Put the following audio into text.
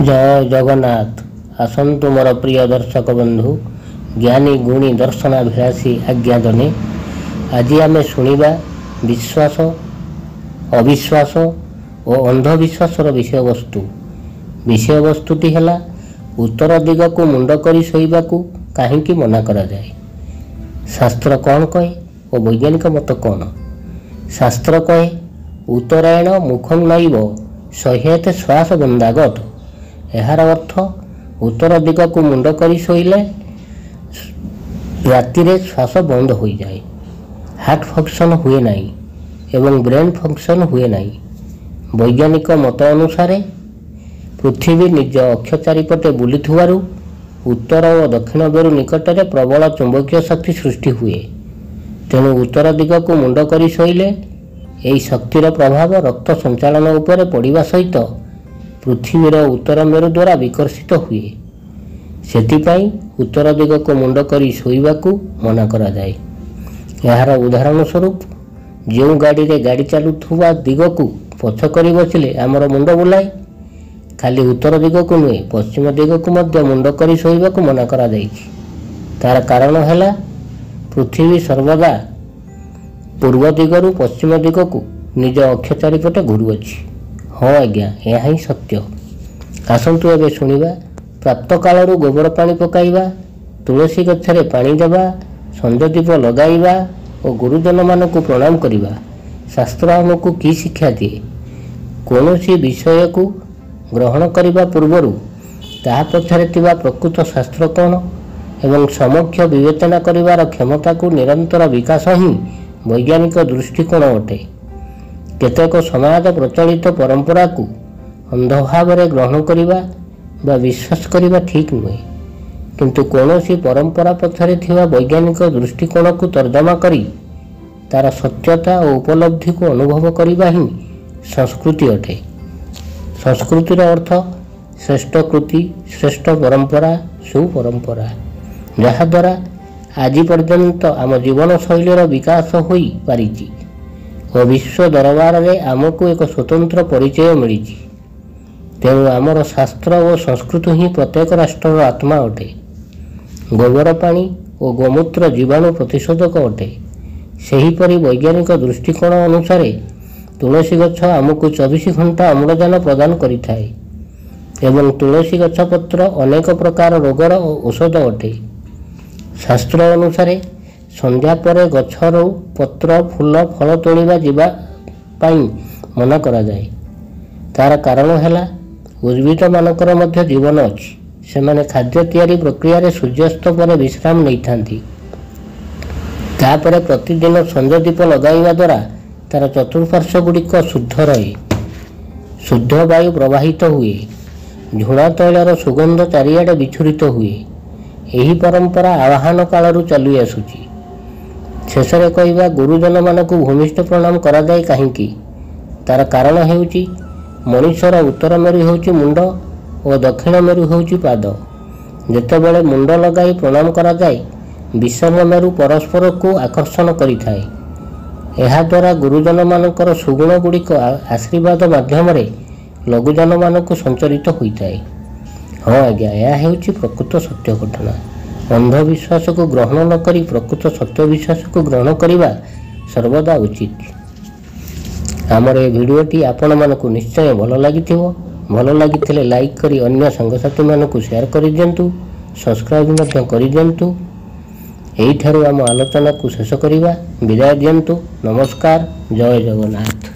जय जगन्नाथ। आसन्तु मोर प्रिय दर्शक बंधु, ज्ञानी गुणी दर्शनाभिलाषी आज्ञादने। आज आम शुणा विश्वास, अविश्वास और अंधविश्वास विषय वस्तुटी है उत्तर दिग को मुंड कर शोवा कहीं मना करा जाए। शास्त्र कौन कहे और वैज्ञानिक मत कौन? शास्त्र कहे उत्तरायण मुखम नैव सह्यते श्वास बंदागत। यार अर्थ उत्तर दिग को मुंड कर शोले राति श्वास बंद हो जाए, हार्ट फंक्शन हुए नहीं एवं ब्रेन फंक्शन हुए नहीं। वैज्ञानिक मत अनुसार पृथ्वी निज अक्ष चारिपटे बुलूथुवारु उत्तर और दक्षिण मेरु निकट में प्रबल चुंबकीय शक्ति सृष्टि हुए। तेणु उत्तर दिग को मुंड कर शोले यही शक्तिर प्रभाव रक्त संचालन उपर पड़ा सहित पृथ्वीर उत्तर मेरु द्वारा विकर्षित हुए। सेतिपाई उत्तर दिग को मुंड कर शोवा मना करा जाए। यार उदाहरण स्वरूप जो गाड़ी रे गाड़ी चलुवा दिग को पछ कर बसिले आमर मुंड बुलाए, खाली उत्तर दिग को नुहे पश्चिम दिग को मध्य मुंड कर शोवा मना करा जाइछि। तार कारण है पृथ्वी सर्वदा पूर्व दिगरु पश्चिम दिग को निज अक्ष चारिपटे घुरुअछि। हाँ आज्ञा, यह ही सत्य। आसतु एवं शुणा प्राप्त कालू गोबर पानी पकाइबा, तुलसी गछरे पानी देवा, संजदीप लगाइबा और गुरुजन मान को प्रणाम करिबा। शास्त्र आमको की शिक्षा दिए? कौन सी विषय को ग्रहण करने पूर्वर ता पछरे थिबा प्रकृत शास्त्र कौन एवं समक्ष विवेचना करिवार क्षमता को निरंतर विकास ही वैज्ञानिक दृष्टिकोण अटे। केतेक समाज प्रचलित परंपरा को अंध भाव ग्रहण करवा बा विश्वास करवा ठीक नुहे, किंतु कौन सी परंपरा पछरे थिबा वैज्ञानिक दृष्टिकोण को तर्जमा करी तार सत्यता और उपलब्धि को अनुभव करवा ही संस्कृति अटे। संस्कृतिर अर्थ श्रेष्ठ कृति, श्रेष्ठ परंपरा, सुपरंपरा, जहाद्वारा आज पर्यंत आम जीवन शैलीर विकास हो पारिछि और विश्व दरबार में आमको एक स्वतंत्र परिचय मिली। तेणु आमर शास्त्र और संस्कृति ही प्रत्येक राष्ट्र आत्मा अटे। गोबर पानी और गोमूत्र जीवाणु प्रतिशोधक अटे। सेहीपरि वैज्ञानिक दृष्टिकोण अनुसार तुलसी गछ आमको 24 घंटा अम्लजान प्रदान करिथाए एवं तुलसी गछ पत्र अनेक प्रकार रोगर औषध अटे। शास्त्र अनुसार संध्या पर गछर पत्र फूल फल तोड़वा जीवा पाई मना करा जाए। तार कारण है उद्भिद मानकर मध्य जीवन अच्छी, सेमाने खाद्य तैयारी प्रक्रिया रे सूर्यास्त पर विश्राम नहीं थांती। तापर प्रतिदिन संजदीप लगाइवा द्वारा तार चतुर्पार्श्व गुड़िक शुद्ध रहे, शुद्ध वायु प्रवाहित हुए, झुणा तैलर सुगंध चारिआडे विछुरित हुए। यही परंपरा आवाहन कालरू चलु आसुची। शेषरे कहवा गुरुजन मान को भूमिष्ठ प्रणाम करा जाए कहीं? तार कारण हेउची मनुष्यर उत्तर मेरु हेउची मुंड और दक्षिण मेरु हेउची पाद। जेतेबेले मुंड लगाई प्रणाम करा जाए विषम मेरु परस्पर को आकर्षण करिथाए। एहा द्वारा गुरुजन मानकर सुगुण गुड़िक आशीर्वाद माध्यम लघुजन मान को संचरित होता है। हाँ आज्ञा, यह हेउची प्रकृत सत्य घटना। अंधविश्वास को ग्रहण न करी प्रकृत सत्य विश्वास को ग्रहण करवा सर्वदा उचित। आमर ए भिडियोटी आपण मानकु निश्चय भल लागिथिबो। भल लागिथिले लाइक करी अन्य संगसाथी मानकु शेयर करि दियंतु, सब्सक्राइब मध्य करि दियंतु। एही ठारू आम आलोचना को शेष करिवा। विदाय दियंतु। नमस्कार। जय जगन्नाथ।